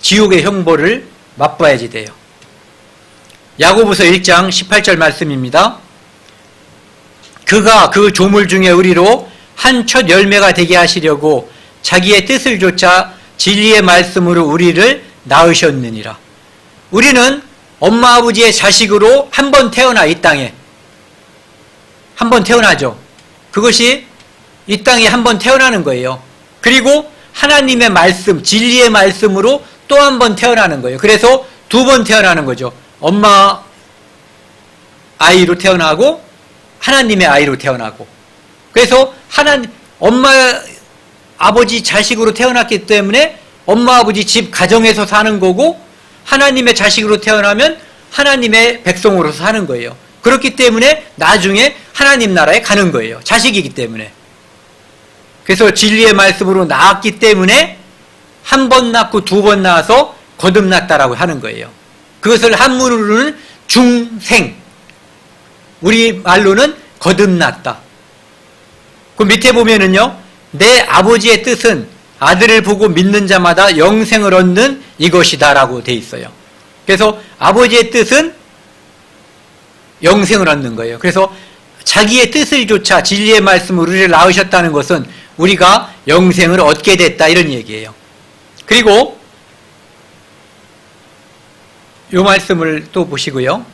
지옥의 형벌을 맛봐야지 돼요. 야고보서 1장 18절 말씀입니다. 그가 그 조물 중에 우리로 한 첫 열매가 되게 하시려고 자기의 뜻을 좇아 진리의 말씀으로 우리를 낳으셨느니라. 우리는 엄마 아버지의 자식으로 한 번 태어나 이 땅에 한 번 태어나죠. 그것이 이 땅에 한 번 태어나는 거예요. 그리고 하나님의 말씀, 진리의 말씀으로 또 한 번 태어나는 거예요. 그래서 2번 태어나는 거죠. 엄마 아이로 태어나고 하나님의 아이로 태어나고. 그래서 엄마 아버지 자식으로 태어났기 때문에 엄마 아버지 집 가정에서 사는 거고, 하나님의 자식으로 태어나면 하나님의 백성으로서 사는 거예요. 그렇기 때문에 나중에 하나님 나라에 가는 거예요. 자식이기 때문에. 그래서 진리의 말씀으로 낳았기 때문에 한 번 낳고 2번 낳아서 거듭났다라고 하는 거예요. 그것을 한문으로는 중생, 우리 말로는 거듭났다. 그 밑에 보면은요, 내 아버지의 뜻은 아들을 보고 믿는 자마다 영생을 얻는 이것이다 라고 돼 있어요. 그래서 아버지의 뜻은 영생을 얻는 거예요. 그래서 자기의 뜻을 좇아 진리의 말씀으로 우리를 낳으셨다는 것은 우리가 영생을 얻게 됐다, 이런 얘기예요. 그리고 이 말씀을 또 보시고요.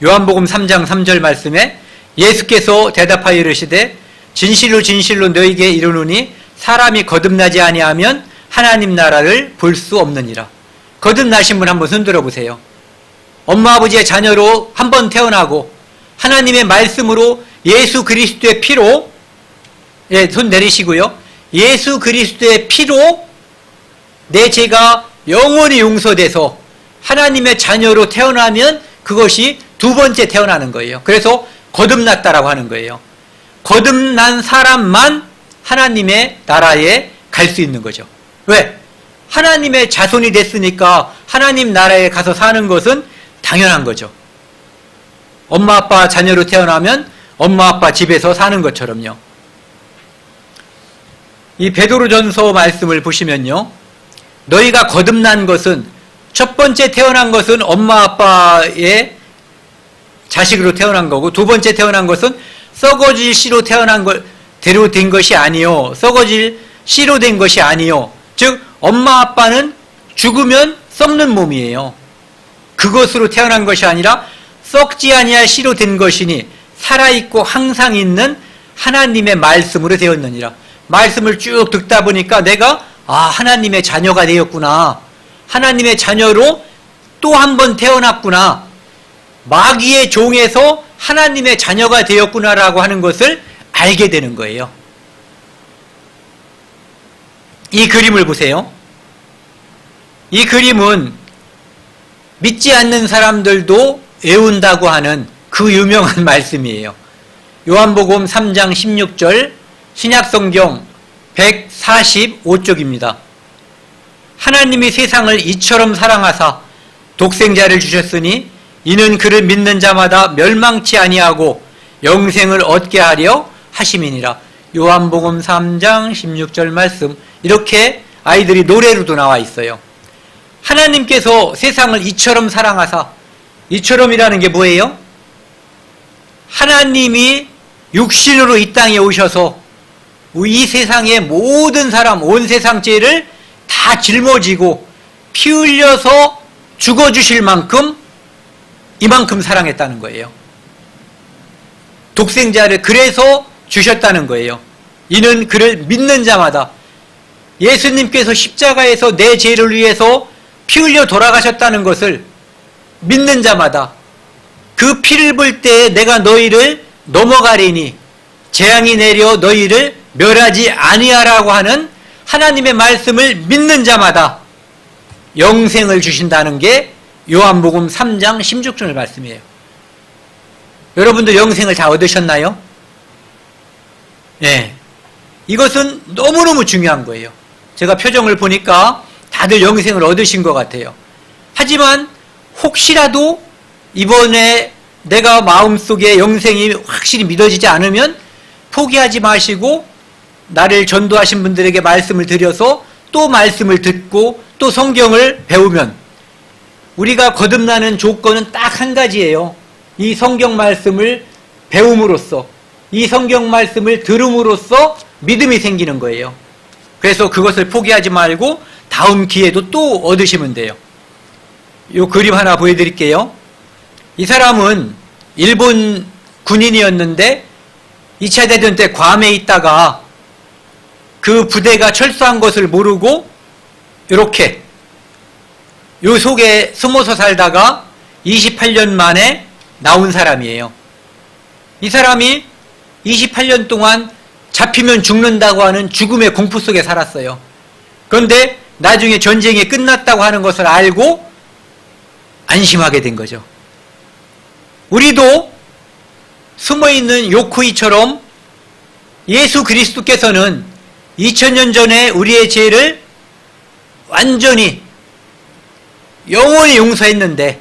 요한복음 3장 3절 말씀에 예수께서 대답하여 이르시되 진실로 진실로 너희에게 이르노니 사람이 거듭나지 아니하면 하나님 나라를 볼 수 없느니라. 거듭나신 분 한번 손 들어보세요. 엄마 아버지의 자녀로 한번 태어나고 하나님의 말씀으로 예수 그리스도의 피로, 손 내리시고요. 예수 그리스도의 피로 내 죄가 영원히 용서돼서 하나님의 자녀로 태어나면 그것이 2번째 태어나는 거예요. 그래서 거듭났다라고 하는 거예요. 거듭난 사람만 하나님의 나라에 갈 수 있는 거죠. 왜? 하나님의 자손이 됐으니까 하나님 나라에 가서 사는 것은 당연한 거죠. 엄마 아빠 자녀로 태어나면 엄마 아빠 집에서 사는 것처럼요. 이 베드로전서 말씀을 보시면요, 너희가 거듭난 것은, 첫 번째 태어난 것은 엄마 아빠의 자식으로 태어난 거고, 2번째 태어난 것은 썩어질 씨로 태어난 대로 된 것이 아니요, 썩어질 씨로 된 것이 아니요. 즉 엄마 아빠는 죽으면 썩는 몸이에요. 그것으로 태어난 것이 아니라 썩지 아니할 씨로 된 것이니 살아있고 항상 있는 하나님의 말씀으로 되었느니라. 말씀을 쭉 듣다 보니까 내가 하나님의 자녀가 되었구나, 하나님의 자녀로 또 한 번 태어났구나, 마귀의 종에서 하나님의 자녀가 되었구나라고 하는 것을 알게 되는 거예요. 이 그림을 보세요. 이 그림은 믿지 않는 사람들도 외운다고 하는 그 유명한 말씀이에요. 요한복음 3장 16절 신약성경 145쪽입니다. 하나님이 세상을 이처럼 사랑하사 독생자를 주셨으니 이는 그를 믿는 자마다 멸망치 아니하고 영생을 얻게 하려 하심이니라. 요한복음 3장 16절 말씀, 이렇게 아이들이 노래로도 나와 있어요. 하나님께서 세상을 이처럼 사랑하사, 이처럼이라는 게 뭐예요? 하나님이 육신으로 이 땅에 오셔서 이 세상의 모든 사람, 온 세상 죄를 다 짊어지고 피 흘려서 죽어주실 만큼 이만큼 사랑했다는 거예요. 독생자를 그래서 주셨다는 거예요. 이는 그를 믿는 자마다, 예수님께서 십자가에서 내 죄를 위해서 피 흘려 돌아가셨다는 것을 믿는 자마다 그 피를 볼 때에 내가 너희를 넘어가리니 재앙이 내려 너희를 멸하지 아니하라고 하는 하나님의 말씀을 믿는 자마다 영생을 주신다는 게 요한복음 3장 16절 말씀이에요. 여러분도 영생을 다 얻으셨나요? 네. 이것은 너무너무 중요한 거예요. 제가 표정을 보니까 다들 영생을 얻으신 것 같아요. 하지만 혹시라도 이번에 내가 마음속에 영생이 확실히 믿어지지 않으면 포기하지 마시고 나를 전도하신 분들에게 말씀을 드려서 또 말씀을 듣고 또 성경을 배우면 우리가 거듭나는 조건은 딱 한 가지예요. 이 성경 말씀을 배움으로써 이 성경 말씀을 들음으로써 믿음이 생기는 거예요. 그래서 그것을 포기하지 말고 다음 기회도 또 얻으시면 돼요. 이 그림 하나 보여드릴게요. 이 사람은 일본 군인이었는데 2차 대전 때 괌에 있다가 그 부대가 철수한 것을 모르고 이렇게 요 속에 숨어서 살다가 28년 만에 나온 사람이에요. 이 사람이 28년 동안 잡히면 죽는다고 하는 죽음의 공포 속에 살았어요. 그런데 나중에 전쟁이 끝났다고 하는 것을 알고 안심하게 된 거죠. 우리도 숨어있는 요코이처럼 예수 그리스도께서는 2000년 전에 우리의 죄를 완전히 영원히 용서했는데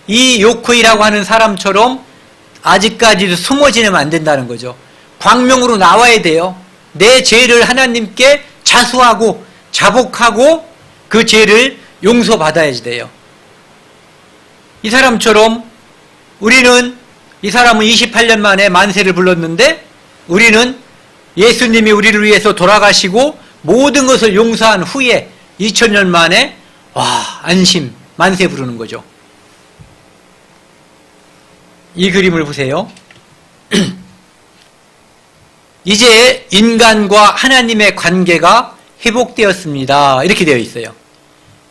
이 요코이라고 하는 사람처럼 아직까지도 숨어 지내면 안 된다는 거죠. 광명으로 나와야 돼요. 내 죄를 하나님께 자수하고 자복하고 그 죄를 용서받아야 돼요. 이 사람처럼 이 사람은 28년 만에 만세를 불렀는데 우리는 예수님이 우리를 위해서 돌아가시고 모든 것을 용서한 후에 2000년 만에 안심, 만세 부르는 거죠. 이 그림을 보세요. 이제 인간과 하나님의 관계가 회복되었습니다. 이렇게 되어 있어요.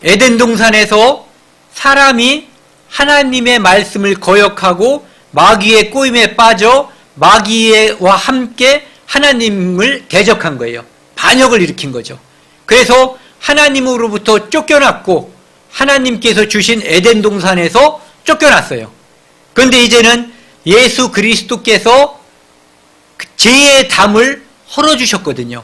에덴 동산에서 사람이 하나님의 말씀을 거역하고 마귀의 꼬임에 빠져 마귀와 함께 하나님을 대적한 거예요. 반역을 일으킨 거죠. 그래서 하나님으로부터 쫓겨났고 하나님께서 주신 에덴 동산에서 쫓겨났어요. 그런데 이제는 예수 그리스도께서 죄의 담을 헐어주셨거든요.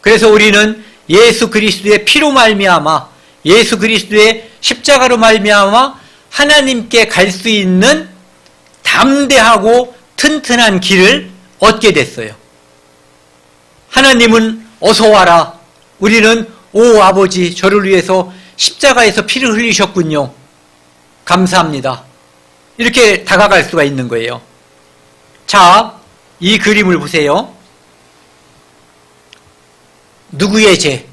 그래서 우리는 예수 그리스도의 피로 말미암아 예수 그리스도의 십자가로 말미암아 하나님께 갈 수 있는 담대하고 튼튼한 길을 얻게 됐어요. 하나님은 어서 와라. 우리는 오 아버지 저를 위해서 십자가에서 피를 흘리셨군요. 감사합니다. 이렇게 다가갈 수가 있는 거예요. 자, 이 그림을 보세요. 누구의 죄?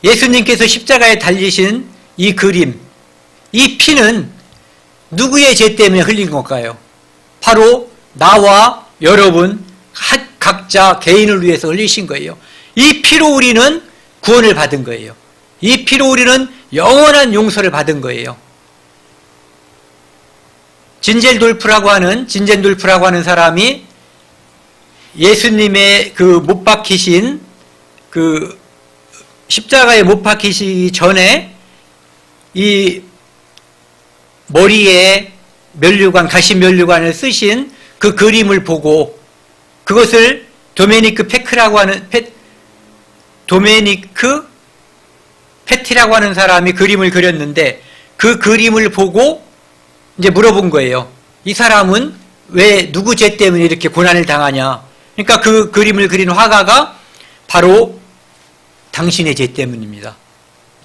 예수님께서 십자가에 달리신 이 그림, 이 피는 누구의 죄 때문에 흘린 걸까요? 바로 나와 여러분 각자 개인을 위해서 흘리신 거예요. 이 피로 우리는 구원을 받은 거예요. 이 피로 우리는 영원한 용서를 받은 거예요. 진젠돌프라고 하는 사람이 예수님의 그 못 박히신 그 십자가에 못 박히시기 전에 이 머리에 가시 면류관을 쓰신 그 그림을 보고 그것을 도메니크 페티라고 하는 사람이 그림을 그렸는데 그 그림을 보고 이제 물어본 거예요. 이 사람은 왜 누구 죄 때문에 이렇게 고난을 당하냐? 그러니까 그 그림을 그린 화가가 바로 당신의 죄 때문입니다.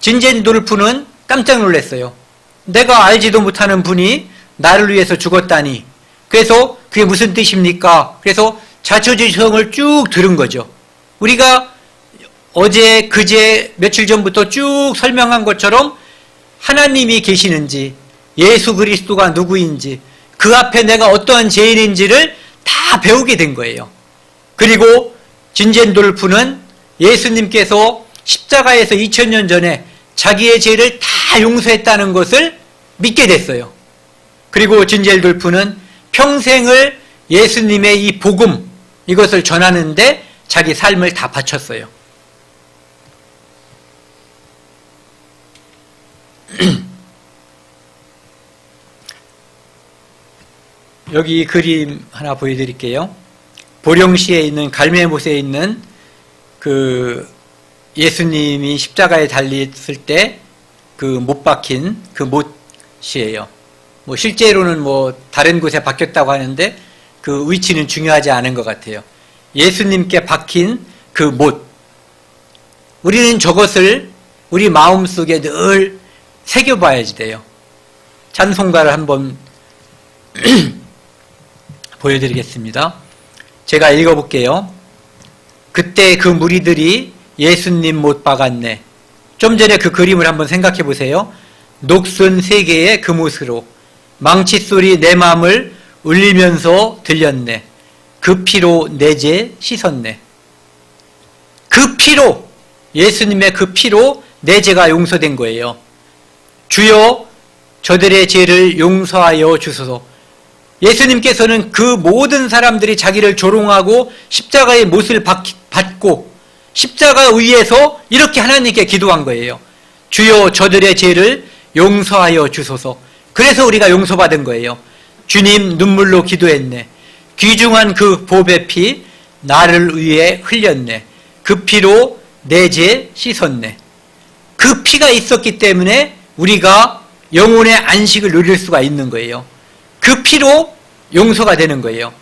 진젠돌프는 깜짝 놀랐어요. 내가 알지도 못하는 분이 나를 위해서 죽었다니. 그래서 그게 무슨 뜻입니까? 그래서 자초지성을 쭉 들은 거죠. 우리가 어제, 그제, 며칠 전부터 쭉 설명한 것처럼 하나님이 계시는지, 예수 그리스도가 누구인지, 그 앞에 내가 어떠한 죄인인지를 다 배우게 된 거예요. 그리고 진젠돌프는 예수님께서 십자가에서 2000년 전에 자기의 죄를 다 용서했다는 것을 믿게 됐어요. 그리고 진젤돌프는 평생을 예수님의 이 복음, 이것을 전하는데 자기 삶을 다 바쳤어요. 여기 그림 하나 보여드릴게요. 보령시에 있는 갈매못에 있는 그 예수님이 십자가에 달렸을 때 그 못 박힌 그 못이에요. 뭐 실제로는 뭐 다른 곳에 박혔다고 하는데 그 위치는 중요하지 않은 것 같아요. 예수님께 박힌 그 못. 우리는 저것을 우리 마음속에 늘 새겨봐야지 돼요. 찬송가를 한번 보여드리겠습니다. 제가 읽어볼게요. 그때 그 무리들이 예수님 못 박았네. 좀 전에 그 그림을 한번 생각해 보세요. 녹슨 세 개의 금옷으로 망치소리 내 마음을 울리면서 들렸네. 그 피로 내 죄 씻었네. 그 피로, 예수님의 그 피로 내 죄가 용서된 거예요. 주여 저들의 죄를 용서하여 주소서. 예수님께서는 그 모든 사람들이 자기를 조롱하고 십자가의 못을 받고 십자가 위에서 이렇게 하나님께 기도한 거예요. 주여 저들의 죄를 용서하여 주소서. 그래서 우리가 용서받은 거예요. 주님 눈물로 기도했네. 귀중한 그 보배 피 나를 위해 흘렸네. 그 피로 내 죄 씻었네. 그 피가 있었기 때문에 우리가 영혼의 안식을 누릴 수가 있는 거예요. 그 피로 용서가 되는 거예요.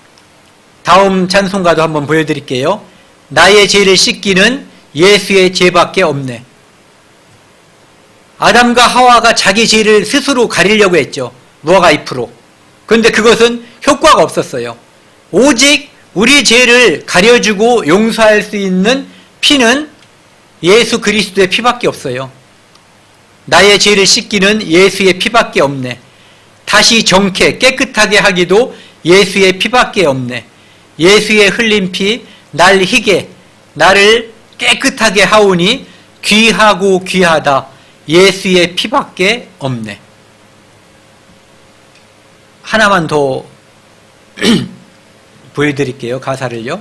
다음 찬송가도 한번 보여드릴게요. 나의 죄를 씻기는 예수의 죄밖에 없네. 아담과 하와가 자기 죄를 스스로 가리려고 했죠. 무화과 잎으로. 그런데 그것은 효과가 없었어요. 오직 우리 죄를 가려주고 용서할 수 있는 피는 예수 그리스도의 피밖에 없어요. 나의 죄를 씻기는 예수의 피밖에 없네. 다시 정케 깨끗하게 하기도 예수의 피밖에 없네. 예수의 흘린 피 날 희게 나를 깨끗하게 하오니 귀하고 귀하다. 예수의 피밖에 없네. 하나만 더 보여드릴게요. 가사를요.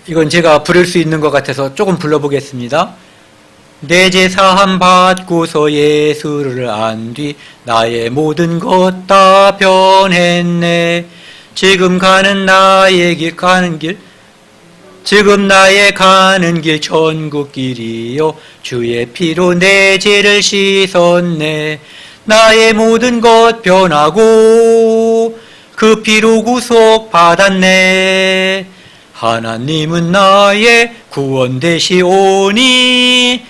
이건 제가 부를 수 있는 것 같아서 조금 불러보겠습니다. 내 죄 사함 받고서 예수를 안 뒤 나의 모든 것 다 변했네. 지금 가는 나의 길 가는 길 지금 나의 가는 길 천국길이요 주의 피로 내 죄를 씻었네. 나의 모든 것 변하고 그 피로 구속 받았네. 하나님은 나의 구원 되시오니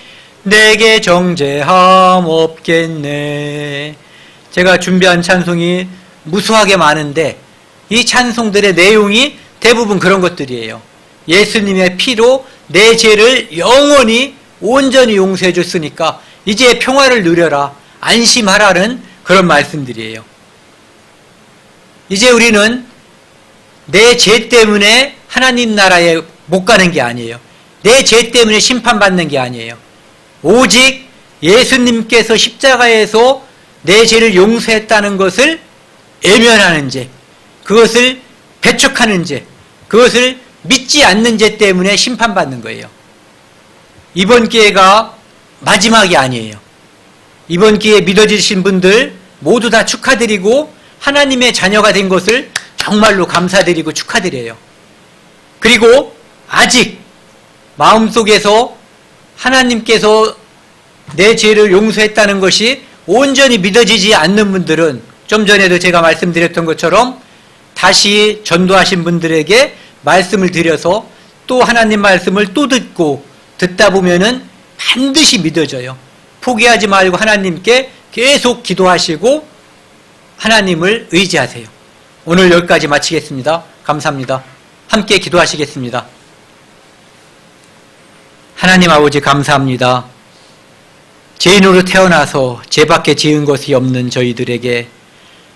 내게 정죄함 없겠네. 제가 준비한 찬송이 무수하게 많은데 이 찬송들의 내용이 대부분 그런 것들이에요. 예수님의 피로 내 죄를 영원히 온전히 용서해 줬으니까 이제 평화를 누려라, 안심하라는 그런 말씀들이에요. 이제 우리는 내 죄 때문에 하나님 나라에 못 가는 게 아니에요. 내 죄 때문에 심판받는 게 아니에요. 오직 예수님께서 십자가에서 내 죄를 용서했다는 것을 외면하는 죄, 그것을 배척하는 죄, 그것을 믿지 않는 죄 때문에 심판받는 거예요. 이번 기회가 마지막이 아니에요. 이번 기회에 믿어주신 분들 모두 다 축하드리고 하나님의 자녀가 된 것을 정말로 감사드리고 축하드려요. 그리고 아직 마음속에서 하나님께서 내 죄를 용서했다는 것이 온전히 믿어지지 않는 분들은 좀 전에도 제가 말씀드렸던 것처럼 다시 전도하신 분들에게 말씀을 드려서 또 하나님 말씀을 또 듣다 보면은 반드시 믿어져요. 포기하지 말고 하나님께 계속 기도하시고 하나님을 의지하세요. 오늘 여기까지 마치겠습니다. 감사합니다. 함께 기도하시겠습니다. 하나님 아버지 감사합니다. 죄인으로 태어나서 죄밖에 지은 것이 없는 저희들에게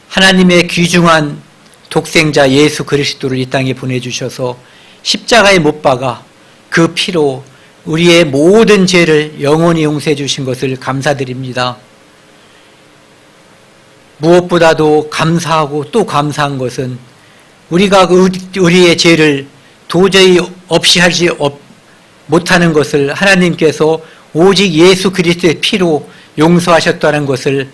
하나님의 귀중한 독생자 예수 그리스도를 이 땅에 보내주셔서 십자가에 못 박아 그 피로 우리의 모든 죄를 영원히 용서해 주신 것을 감사드립니다. 무엇보다도 감사하고 또 감사한 것은 우리가 우리의 죄를 도저히 없이 하지 못하는 것을 하나님께서 오직 예수 그리스도의 피로 용서하셨다는 것을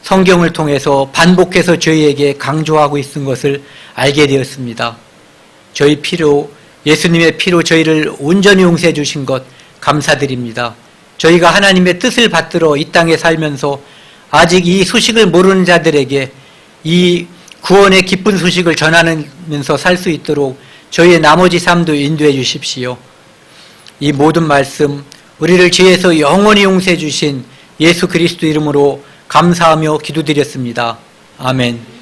성경을 통해서 반복해서 저희에게 강조하고 있는 것을 알게 되었습니다. 저희 피로, 예수님의 피로 저희를 온전히 용서해 주신 것 감사드립니다. 저희가 하나님의 뜻을 받들어 이 땅에 살면서 아직 이 소식을 모르는 자들에게 이 구원의 기쁜 소식을 전하면서 살 수 있도록 저희의 나머지 삶도 인도해 주십시오. 이 모든 말씀 우리를 죄에서 영원히 용서해 주신 예수 그리스도 이름으로 감사하며 기도드렸습니다. 아멘.